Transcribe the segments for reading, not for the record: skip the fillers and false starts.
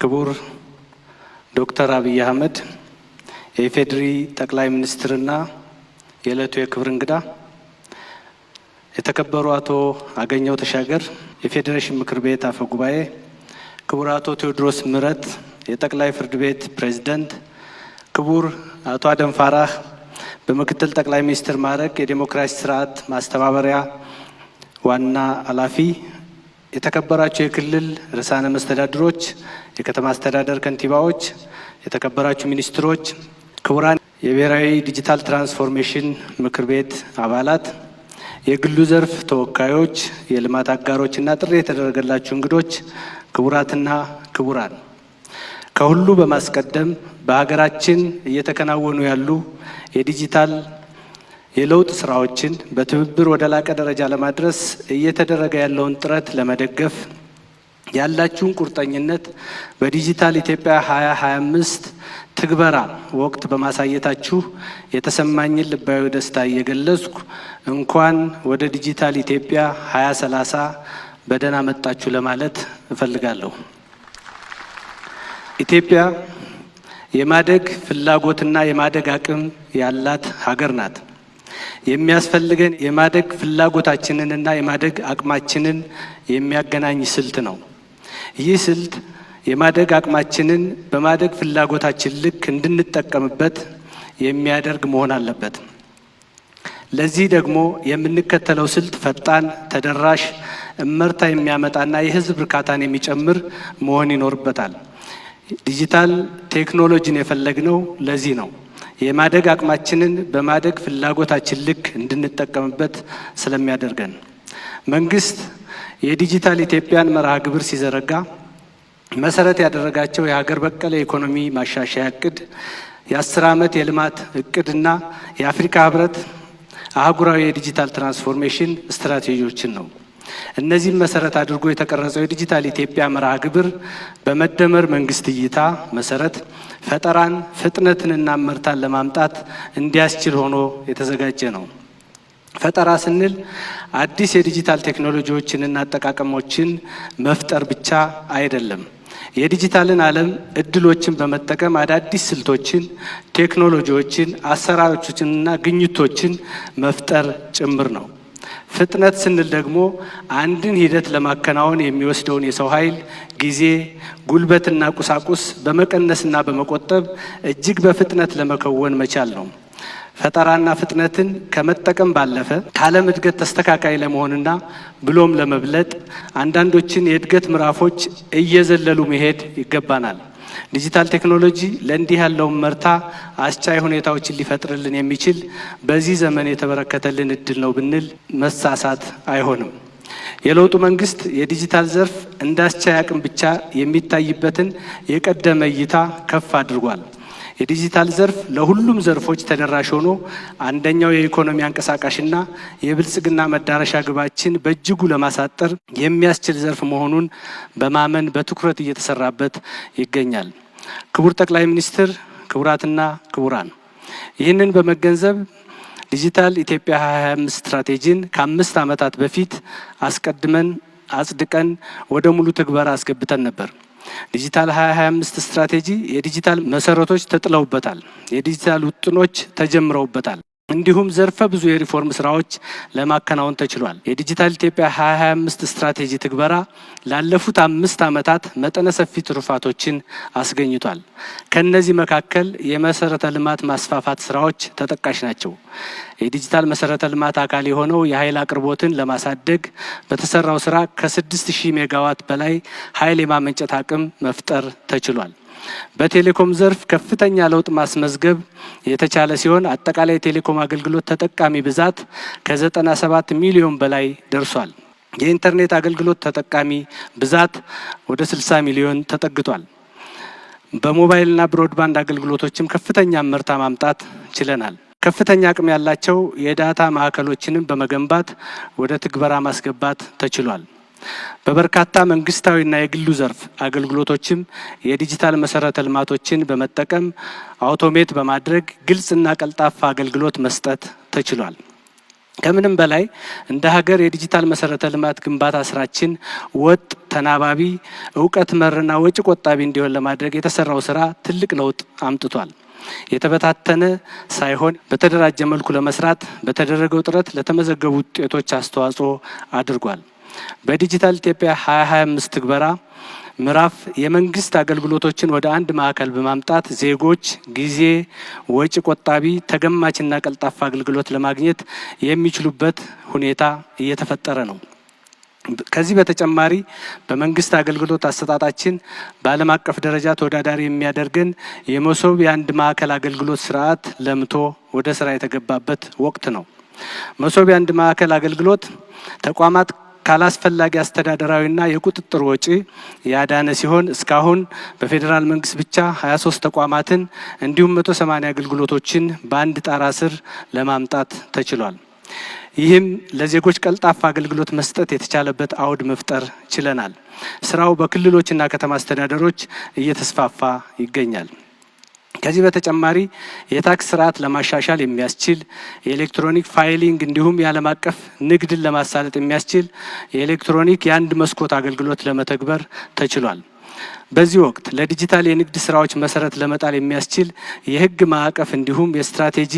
ክቡር ዶክተር አብይ አህመድ የኢፌዴሪ ጠቅላይ ሚኒስትርና የዕለቱ የክብር እንግዳ፣ የተከበሩ አቶ አገኘሁ ተሻገር የፌዴሬሽን ምክር ቤት አፈ ጉባኤ፣ ክቡር አቶ ቴዎድሮስ ምህረት የጠቅላይ ፍርድ ቤት ፕሬዝዳንት፣ ክቡር አቶ አደም ፋራህ በምክትል ጠቅላይ ሚኒስትር ማዕረግ የዲሞክራሲ ስርዓት ማስተባበሪያ ዋና ኃላፊ፣ የተከበራችሁ የክልል ርዕሳነ መስተዳድሮች፣ የከተማ አስተዳደር ከንቲባዎች፣ የተከበራችሁ ሚኒስትሮች፣ ክቡራን የብሔራዊ ዲጂታል ትራንስፎርሜሽን ምክር ቤት አባላት፣ የግሉ ዘርፍ ተወካዮች፣ የልማት አጋሮችና ጥሪ የተደረገላችሁ እንግዶች፣ ክቡራትና ክቡራን፣ ከሁሉ በማስቀደም በሀገራችን እየተከናወኑ ያሉ የዲጂታል የለውጥ ስራዎችን በትብብር ወደ ላቀ ደረጃ ለማድረስ እየተደረገ ያለውን ጥረት ለመደገፍ ያላችሁን ቁርጠኝነት በዲጂታል ኢትዮጵያ 2025 ትግበራ ወቅት በማሳየታችሁ የተሰማኝን ልባዊ ደስታ እየገለጽኩ እንኳን ወደ ዲጂታል ኢትዮጵያ 2030 በደህና መጣችሁ ለማለት እፈልጋለሁ። ኢትዮጵያ የማደግ ፍላጎትና የማደግ አቅም ያላት ሀገር ናት። የሚያስፈልገን የማደግ ፍላጎታችንንና የማደግ አቅማችንን የሚያገናኝ ስልት ነው። ይህ ስልት የማደግ አቅማችንን በማደግ ፍላጎታችን ልክ እንድንጠቀምበት የሚያደርግ መሆን አለበት። ለዚህ ደግሞ የምንከተለው ስልት ፈጣን፣ ተደራሽ፣ እመርታ የሚያመጣና የሕዝብ እርካታን የሚጨምር መሆን ይኖርበታል። ዲጂታል ቴክኖሎጂን የፈለግነው ለዚህ ነው። የማደግ አቅማችንን በማደግ ፍላጎታችን ልክ እንድንጠቀምበት ስለሚያደርገን። መንግስት የዲጂታል ኢትዮጵያን መርሃ ግብር ሲዘረጋ መሰረት ያደረጋቸው የሀገር በቀል የኢኮኖሚ ማሻሻያ እቅድ፣ የ10 ዓመት የልማት እቅድና የአፍሪካ ህብረት አህጉራዊ የዲጂታል ትራንስፎርሜሽን ስትራቴጂዎችን ነው። እነዚህም መሰረት አድርጎ የተቀረጸው የዲጂታል ኢትዮጵያ መርሃ ግብር በመደመር መንግስት እይታ መሰረት ፈጠራን፣ ፍጥነትንና እመርታን ለማምጣት እንዲያስችል ሆኖ የተዘጋጀ ነው። ፈጠራ ስንል አዲስ የዲጂታል ቴክኖሎጂዎችንና አጠቃቀሞችን መፍጠር ብቻ አይደለም። የዲጂታልን ዓለም እድሎችን በመጠቀም አዳዲስ ስልቶችን፣ ቴክኖሎጂዎችን፣ አሰራሮችንና ግኝቶችን መፍጠር ጭምር ነው። ፍጥነት ስንል ደግሞ አንድን ሂደት ለማከናወን የሚወስደውን የሰው ኃይል፣ ጊዜ፣ ጉልበትና ቁሳቁስ በመቀነስና በመቆጠብ እጅግ በፍጥነት ለመከወን መቻል ነው። ፈጠራና ፍጥነትን ከመጠቀም ባለፈ ከዓለም እድገት ተስተካካይ ለመሆንና ብሎም ለመብለጥ አንዳንዶችን የእድገት ምዕራፎች እየዘለሉ መሄድ ይገባናል። ዲጂታል ቴክኖሎጂ ለእንዲህ ያለውን መርታ አስቻይ ሁኔታዎችን ሊፈጥርልን የሚችል በዚህ ዘመን የተበረከተልን እድል ነው ብንል መሳሳት አይሆንም። የለውጡ መንግስት የዲጂታል ዘርፍ እንደ አስቻይ አቅም ብቻ የሚታይበትን የቀደመ እይታ ከፍ አድርጓል። የዲጂታል ዘርፍ ለሁሉም ዘርፎች ተደራሽ ሆኖ አንደኛው የኢኮኖሚ አንቀሳቃሽና የብልጽግና መዳረሻ ግባችን በእጅጉ ለማሳጠር የሚያስችል ዘርፍ መሆኑን በማመን በትኩረት እየተሰራበት ይገኛል። ክቡር ጠቅላይ ሚኒስትር፣ ክቡራትና ክቡራን፣ ይህንን በመገንዘብ ዲጂታል ኢትዮጵያ 2025 ስትራቴጂን ከ5 ዓመታት በፊት አስቀድመን አጽድቀን ወደ ሙሉ ትግበራ አስገብተን ነበር። ዲጂታል 2025 ስትራቴጂ የዲጂታል መሰረቶች ተጥለውበታል። የዲጂታል ውጥኖች ተጀምረውበታል። እንዲሁም ዘርፈ ብዙ የሪፎርም ስራዎች ለማከናወን ተችሏል። የዲጂታል ኢትዮጵያ 2025 ስትራቴጂ ትግበራ ላለፉት 5 ዓመታት መጠነ ሰፊ ትሩፋቶችን አስገኝቷል። ከነዚህ መካከል የመሰረተ ልማት ማስፋፋት ስራዎች ተጠቃሽ ናቸው። የዲጂታል መሰረተ ልማት አካል የሆነው የኃይል አቅርቦትን ለማሳደግ በተሰራው ስራ ከ6000 ሜጋዋት በላይ ኃይል የማመንጨት አቅም መፍጠር ተችሏል። በቴሌኮም ዘርፍ ከፍተኛ ለውጥ ማስመዝገብ የተቻለ ሲሆን አጠቃላይ የቴሌኮም አገልግሎት ተጠቃሚ ብዛት ከ97 ሚሊዮን በላይ ደርሷል። የኢንተርኔት አገልግሎት ተጠቃሚ ብዛት ወደ 60 ሚሊዮን ተጠግቷል። በሞባይልና ብሮድባንድ አገልግሎቶችም ከፍተኛ ምርታ ማምጣት ችለናል። ከፍተኛ አቅም ያላቸው የዳታ ማዕከሎችንም በመገንባት ወደ ትግበራ ማስገባት ተችሏል። በበርካታ መንግስታዊና የግሉ ዘርፍ አገልግሎቶችም የዲጂታል መሰረተ ልማቶችን በመጠቀም አውቶሜት በማድረግ ግልጽና ቀልጣፋ አገልግሎት መስጠት ተችሏል። ከምንም በላይ እንደ ሀገር የዲጂታል መሰረተ ልማት ግንባታ ስራችን ወጥ፣ ተናባቢ፣ እውቀት መርና ወጪ ቆጣቢ እንዲሆን ለማድረግ የተሰራው ስራ ትልቅ ለውጥ አምጥቷል። የተበታተነ ሳይሆን በተደራጀ መልኩ ለመስራት በተደረገው ጥረት ለተመዘገቡ ውጤቶች አስተዋጽኦ አድርጓል። በዲጂታል ኢትዮጵያ 2025 ትግበራ ምዕራፍ የመንግስት አገልግሎቶችን ወደ አንድ ማዕከል በማምጣት ዜጎች ጊዜ፣ ወጪ ቆጣቢ፣ ተገማችና ቀልጣፋ አገልግሎት ለማግኘት የሚችሉበት ሁኔታ እየተፈጠረ ነው። ከዚህ በተጨማሪ በመንግስት አገልግሎት አሰጣጣችን በዓለም አቀፍ ደረጃ ተወዳዳሪ የሚያደርገን የመሶብ የአንድ ማዕከል አገልግሎት ስርዓት ለምቶ ወደ ስራ የተገባበት ወቅት ነው። መሶብ የአንድ ማዕከል አገልግሎት ተቋማት ካላስፈላጊ አስተዳደራዊና የቁጥጥር ወጪ ያዳነ ሲሆን እስካሁን በፌዴራል መንግስት ብቻ 23 ተቋማትን እንዲሁም 180 አገልግሎቶችን በአንድ ጣራ ስር ለማምጣት ተችሏል። ይህም ለዜጎች ቀልጣፋ አገልግሎት መስጠት የተቻለበት አውድ መፍጠር ችለናል። ስራው በክልሎችና ከተማ አስተዳደሮች እየተስፋፋ ይገኛል። ከዚህ በተጨማሪ የታክስ ስርዓት ለማሻሻል የሚያስችል የኤሌክትሮኒክ ፋይሊንግ እንዲሁም የዓለም አቀፍ ንግድን ለማሳለጥ የሚያስችል የኤሌክትሮኒክ የአንድ መስኮት አገልግሎት ለመተግበር ተችሏል። በዚህ ወቅት ለዲጂታል የንግድ ስራዎች መሰረት ለመጣል የሚያስችል የህግ ማዕቀፍ እንዲሁም የስትራቴጂ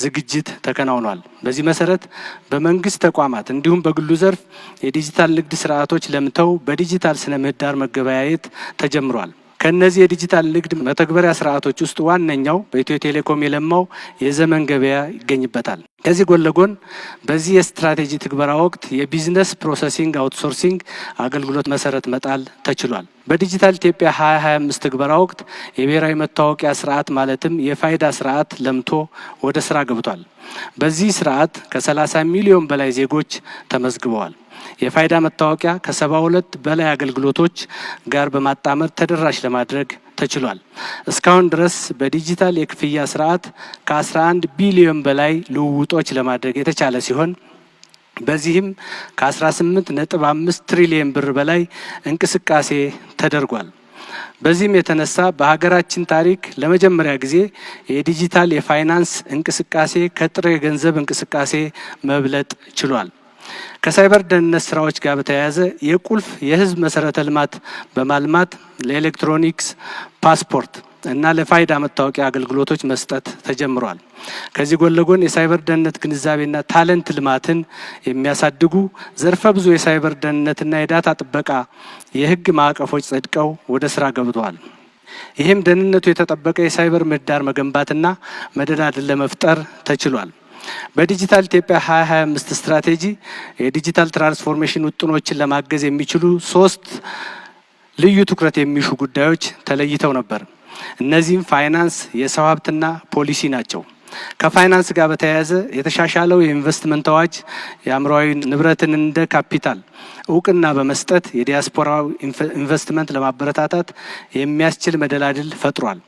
ዝግጅት ተከናውኗል። በዚህ መሰረት በመንግስት ተቋማት እንዲሁም በግሉ ዘርፍ የዲጂታል ንግድ ስርዓቶች ለምተው በዲጂታል ስነ ምህዳር መገበያየት ተጀምሯል። ከነዚህ የዲጂታል ንግድ መተግበሪያ ስርዓቶች ውስጥ ዋነኛው በኢትዮ ቴሌኮም የለማው የዘመን ገበያ ይገኝበታል። ከዚህ ጎን ለጎን በዚህ የስትራቴጂ ትግበራ ወቅት የቢዝነስ ፕሮሰሲንግ አውትሶርሲንግ አገልግሎት መሰረት መጣል ተችሏል። በዲጂታል ኢትዮጵያ 2025 ትግበራ ወቅት የብሔራዊ መታወቂያ ስርዓት ማለትም የፋይዳ ስርዓት ለምቶ ወደ ስራ ገብቷል። በዚህ ስርዓት ከ30 ሚሊዮን በላይ ዜጎች ተመዝግበዋል። የፋይዳ መታወቂያ ከ72 በላይ አገልግሎቶች ጋር በማጣመር ተደራሽ ለማድረግ ተችሏል። እስካሁን ድረስ በዲጂታል የክፍያ ስርዓት ከ11 ቢሊዮን በላይ ልውውጦች ለማድረግ የተቻለ ሲሆን በዚህም ከ18.5 ትሪሊዮን ብር በላይ እንቅስቃሴ ተደርጓል። በዚህም የተነሳ በሀገራችን ታሪክ ለመጀመሪያ ጊዜ የዲጂታል የፋይናንስ እንቅስቃሴ ከጥሬ ገንዘብ እንቅስቃሴ መብለጥ ችሏል። ከሳይበር ደህንነት ስራዎች ጋር በተያያዘ የቁልፍ የህዝብ መሰረተ ልማት በማልማት ለኤሌክትሮኒክስ ፓስፖርት እና ለፋይዳ መታወቂያ አገልግሎቶች መስጠት ተጀምሯል። ከዚህ ጎን ለጎን የሳይበር ደህንነት ግንዛቤና ታለንት ልማትን የሚያሳድጉ ዘርፈ ብዙ የሳይበር ደህንነትና የዳታ ጥበቃ የህግ ማዕቀፎች ጸድቀው ወደ ስራ ገብተዋል። ይህም ደህንነቱ የተጠበቀ የሳይበር ምህዳር መገንባትና መደላድል ለመፍጠር ተችሏል። በዲጂታል ኢትዮጵያ 2025 ስትራቴጂ የዲጂታል ትራንስፎርሜሽን ውጥኖችን ለማገዝ የሚችሉ 3 ልዩ ትኩረት የሚሹ ጉዳዮች ተለይተው ነበር። እነዚህም ፋይናንስ፣ የሰው ሀብትና ፖሊሲ ናቸው። ከፋይናንስ ጋር በተያያዘ የተሻሻለው የኢንቨስትመንት አዋጅ የአእምሯዊ ንብረትን እንደ ካፒታል እውቅና በመስጠት የዲያስፖራዊ ኢንቨስትመንት ለማበረታታት የሚያስችል መደላድል ፈጥሯል።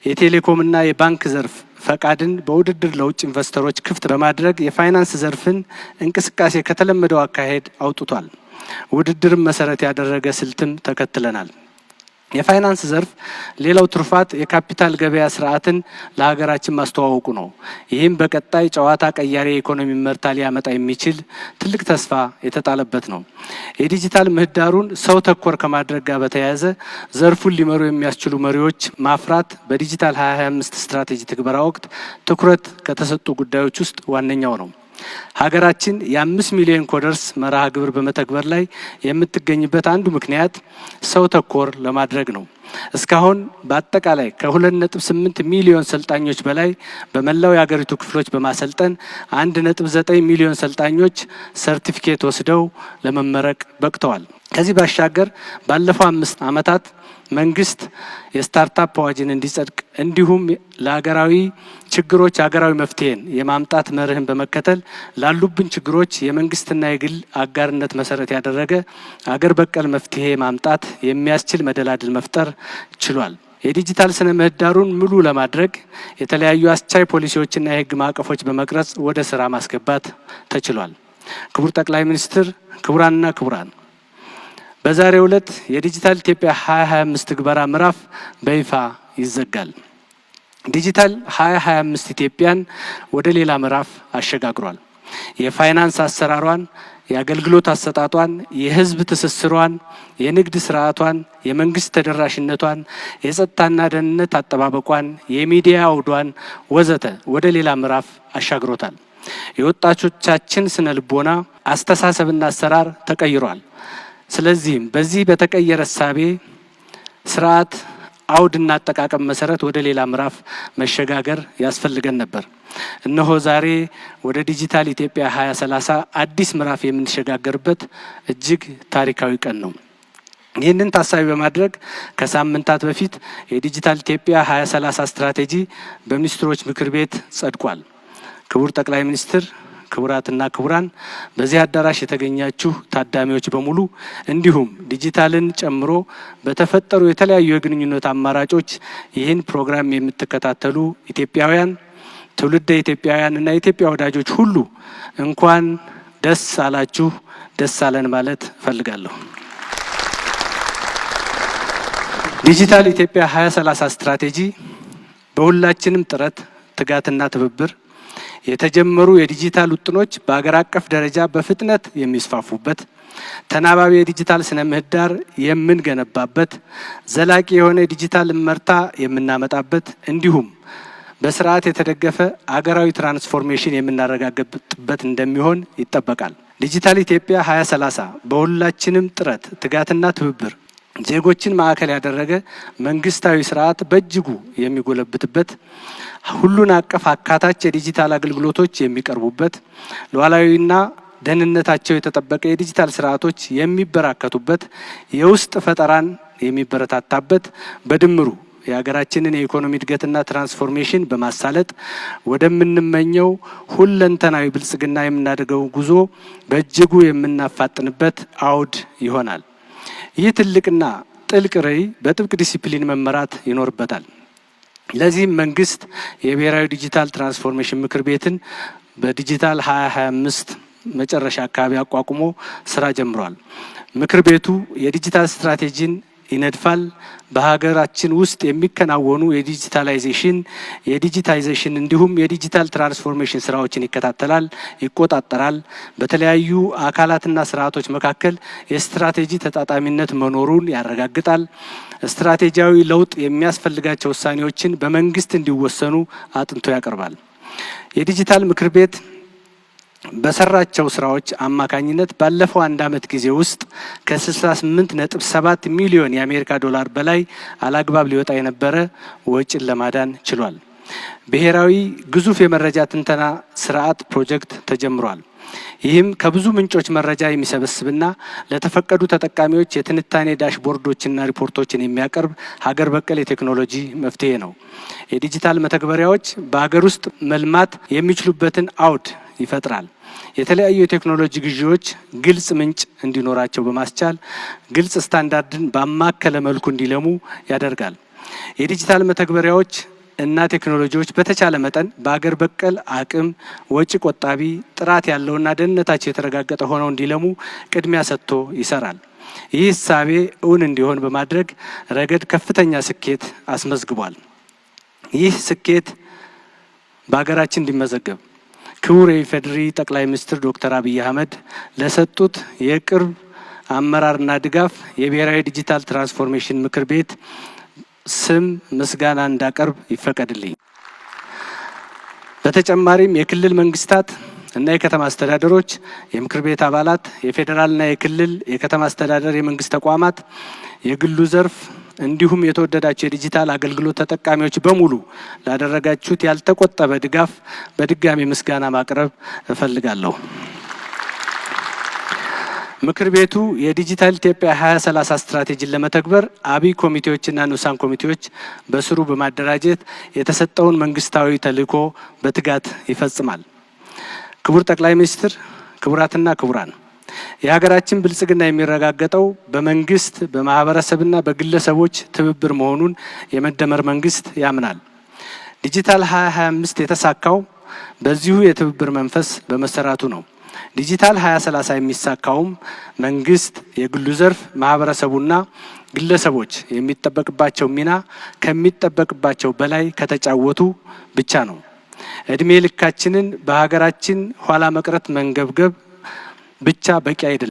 የቴሌኮምና የባንክ ዘርፍ ፈቃድን በውድድር ለውጭ ኢንቨስተሮች ክፍት በማድረግ የፋይናንስ ዘርፍን እንቅስቃሴ ከተለመደው አካሄድ አውጥቷል። ውድድርን መሰረት ያደረገ ስልትም ተከትለናል። የፋይናንስ ዘርፍ ሌላው ትሩፋት የካፒታል ገበያ ስርዓትን ለሀገራችን ማስተዋወቁ ነው። ይህም በቀጣይ ጨዋታ ቀያሪ የኢኮኖሚ መርታ ሊያመጣ የሚችል ትልቅ ተስፋ የተጣለበት ነው። የዲጂታል ምህዳሩን ሰው ተኮር ከማድረግ ጋር በተያያዘ ዘርፉን ሊመሩ የሚያስችሉ መሪዎች ማፍራት በዲጂታል 2025 ስትራቴጂ ትግበራ ወቅት ትኩረት ከተሰጡ ጉዳዮች ውስጥ ዋነኛው ነው። ሀገራችን የ5 ሚሊዮን ኮደርስ መርሃ ግብር በመተግበር ላይ የምትገኝበት አንዱ ምክንያት ሰው ተኮር ለማድረግ ነው። እስካሁን በአጠቃላይ ከ2.8 ሚሊዮን ሰልጣኞች በላይ በመላው የሀገሪቱ ክፍሎች በማሰልጠን 1.9 ሚሊዮን ሰልጣኞች ሰርቲፊኬት ወስደው ለመመረቅ በቅተዋል። ከዚህ ባሻገር ባለፈው 5 ዓመታት መንግስት የስታርታፕ አዋጅን እንዲጸድቅ እንዲሁም ለሀገራዊ ችግሮች ሀገራዊ መፍትሄን የማምጣት መርህን በመከተል ላሉብን ችግሮች የመንግስትና የግል አጋርነት መሰረት ያደረገ አገር በቀል መፍትሄ ማምጣት የሚያስችል መደላድል መፍጠር ችሏል። የዲጂታል ስነ ምህዳሩን ሙሉ ለማድረግ የተለያዩ አስቻይ ፖሊሲዎችና የህግ ማዕቀፎች በመቅረጽ ወደ ስራ ማስገባት ተችሏል። ክቡር ጠቅላይ ሚኒስትር፣ ክቡራንና ክቡራን፣ በዛሬው ዕለት የዲጂታል ኢትዮጵያ 2025 ትግበራ ምዕራፍ በይፋ ይዘጋል። ዲጂታል 2025 ኢትዮጵያን ወደ ሌላ ምዕራፍ አሸጋግሯል። የፋይናንስ አሰራሯን፣ የአገልግሎት አሰጣጧን፣ የህዝብ ትስስሯን፣ የንግድ ስርዓቷን፣ የመንግስት ተደራሽነቷን፣ የጸጥታና ደህንነት አጠባበቋን፣ የሚዲያ አውዷን ወዘተ ወደ ሌላ ምዕራፍ አሻግሮታል። የወጣቶቻችን ስነ ልቦና፣ አስተሳሰብና አሰራር ተቀይሯል። ስለዚህም በዚህ በተቀየረ እሳቤ ስርዓት አውድና አጠቃቀም መሰረት ወደ ሌላ ምዕራፍ መሸጋገር ያስፈልገን ነበር። እነሆ ዛሬ ወደ ዲጂታል ኢትዮጵያ 2030 አዲስ ምዕራፍ የምንሸጋገርበት እጅግ ታሪካዊ ቀን ነው። ይህንን ታሳቢ በማድረግ ከሳምንታት በፊት የዲጂታል ኢትዮጵያ 2030 ስትራቴጂ በሚኒስትሮች ምክር ቤት ጸድቋል። ክቡር ጠቅላይ ሚኒስትር፣ ክቡራትና ክቡራን፣ በዚህ አዳራሽ የተገኛችሁ ታዳሚዎች በሙሉ እንዲሁም ዲጂታልን ጨምሮ በተፈጠሩ የተለያዩ የግንኙነት አማራጮች ይህን ፕሮግራም የምትከታተሉ ኢትዮጵያውያን፣ ትውልደ ኢትዮጵያውያን እና የኢትዮጵያ ወዳጆች ሁሉ እንኳን ደስ አላችሁ፣ ደስ አለን ማለት እፈልጋለሁ። ዲጂታል ኢትዮጵያ 2030 ስትራቴጂ በሁላችንም ጥረት፣ ትጋትና ትብብር የተጀመሩ የዲጂታል ውጥኖች በአገር አቀፍ ደረጃ በፍጥነት የሚስፋፉበት፣ ተናባቢ የዲጂታል ስነ ምህዳር የምንገነባበት፣ ዘላቂ የሆነ የዲጂታል እመርታ የምናመጣበት እንዲሁም በስርዓት የተደገፈ አገራዊ ትራንስፎርሜሽን የምናረጋግጥበት እንደሚሆን ይጠበቃል። ዲጂታል ኢትዮጵያ 2030 በሁላችንም ጥረት፣ ትጋትና ትብብር ዜጎችን ማዕከል ያደረገ መንግስታዊ ስርዓት በእጅጉ የሚጎለብትበት፣ ሁሉን አቀፍ አካታች የዲጂታል አገልግሎቶች የሚቀርቡበት፣ ሉዓላዊና ደህንነታቸው የተጠበቀ የዲጂታል ስርዓቶች የሚበራከቱበት፣ የውስጥ ፈጠራን የሚበረታታበት፣ በድምሩ የሀገራችንን የኢኮኖሚ እድገትና ትራንስፎርሜሽን በማሳለጥ ወደምንመኘው ሁለንተናዊ ብልጽግና የምናደርገው ጉዞ በእጅጉ የምናፋጥንበት አውድ ይሆናል። ይህ ትልቅና ጥልቅ ራዕይ በጥብቅ ዲሲፕሊን መመራት ይኖርበታል። ለዚህም መንግስት የብሔራዊ ዲጂታል ትራንስፎርሜሽን ምክር ቤትን በዲጂታል 2025 መጨረሻ አካባቢ አቋቁሞ ስራ ጀምሯል። ምክር ቤቱ የዲጂታል ስትራቴጂን ይነድፋል። በሀገራችን ውስጥ የሚከናወኑ የዲጂታይዜሽን እንዲሁም የዲጂታል ትራንስፎርሜሽን ስራዎችን ይከታተላል፣ ይቆጣጠራል። በተለያዩ አካላትና ስርዓቶች መካከል የስትራቴጂ ተጣጣሚነት መኖሩን ያረጋግጣል። ስትራቴጂያዊ ለውጥ የሚያስፈልጋቸው ውሳኔዎችን በመንግስት እንዲወሰኑ አጥንቶ ያቀርባል። የዲጂታል ምክር ቤት በሰራቸው ስራዎች አማካኝነት ባለፈው 1 ዓመት ጊዜ ውስጥ ከ68.7 ሚሊዮን የአሜሪካ ዶላር በላይ አላግባብ ሊወጣ የነበረ ወጪን ለማዳን ችሏል። ብሔራዊ ግዙፍ የመረጃ ትንተና ስርዓት ፕሮጀክት ተጀምሯል። ይህም ከብዙ ምንጮች መረጃ የሚሰበስብና ለተፈቀዱ ተጠቃሚዎች የትንታኔ ዳሽቦርዶችና ሪፖርቶችን የሚያቀርብ ሀገር በቀል የቴክኖሎጂ መፍትሄ ነው። የዲጂታል መተግበሪያዎች በሀገር ውስጥ መልማት የሚችሉበትን አውድ ይፈጥራል። የተለያዩ የቴክኖሎጂ ግዢዎች ግልጽ ምንጭ እንዲኖራቸው በማስቻል ግልጽ ስታንዳርድን ባማከለ መልኩ እንዲለሙ ያደርጋል። የዲጂታል መተግበሪያዎች እና ቴክኖሎጂዎች በተቻለ መጠን በአገር በቀል አቅም ወጪ ቆጣቢ፣ ጥራት ያለውና ደህንነታቸው የተረጋገጠ ሆነው እንዲለሙ ቅድሚያ ሰጥቶ ይሰራል። ይህ እሳቤ እውን እንዲሆን በማድረግ ረገድ ከፍተኛ ስኬት አስመዝግቧል። ይህ ስኬት በሀገራችን እንዲመዘገብ ክቡር የኢፌዴሪ ጠቅላይ ሚኒስትር ዶክተር አብይ አህመድ ለሰጡት የቅርብ አመራርና ድጋፍ የብሔራዊ ዲጂታል ትራንስፎርሜሽን ምክር ቤት ስም ምስጋና እንዳቀርብ ይፈቀድልኝ። በተጨማሪም የክልል መንግስታት እና የከተማ አስተዳደሮች፣ የምክር ቤት አባላት፣ የፌዴራልና የክልል የከተማ አስተዳደር የመንግስት ተቋማት፣ የግሉ ዘርፍ እንዲሁም የተወደዳቸው የዲጂታል አገልግሎት ተጠቃሚዎች በሙሉ ላደረጋችሁት ያልተቆጠበ ድጋፍ በድጋሚ ምስጋና ማቅረብ እፈልጋለሁ። ምክር ቤቱ የዲጂታል ኢትዮጵያ 2030 ስትራቴጂን ለመተግበር አብይ ኮሚቴዎችና ንዑሳን ኮሚቴዎች በስሩ በማደራጀት የተሰጠውን መንግስታዊ ተልዕኮ በትጋት ይፈጽማል። ክቡር ጠቅላይ ሚኒስትር፣ ክቡራትና ክቡራን፣ የሀገራችን ብልጽግና የሚረጋገጠው በመንግስት በማህበረሰብና በግለሰቦች ትብብር መሆኑን የመደመር መንግስት ያምናል። ዲጂታል 2025 የተሳካው በዚሁ የትብብር መንፈስ በመሰራቱ ነው። ዲጂታል 2030 የሚሳካውም መንግስት፣ የግሉ ዘርፍ፣ ማህበረሰቡና ግለሰቦች የሚጠበቅባቸው ሚና ከሚጠበቅባቸው በላይ ከተጫወቱ ብቻ ነው። እድሜ ልካችንን በሀገራችን ኋላ መቅረት መንገብገብ ብቻ በቂ አይደለም።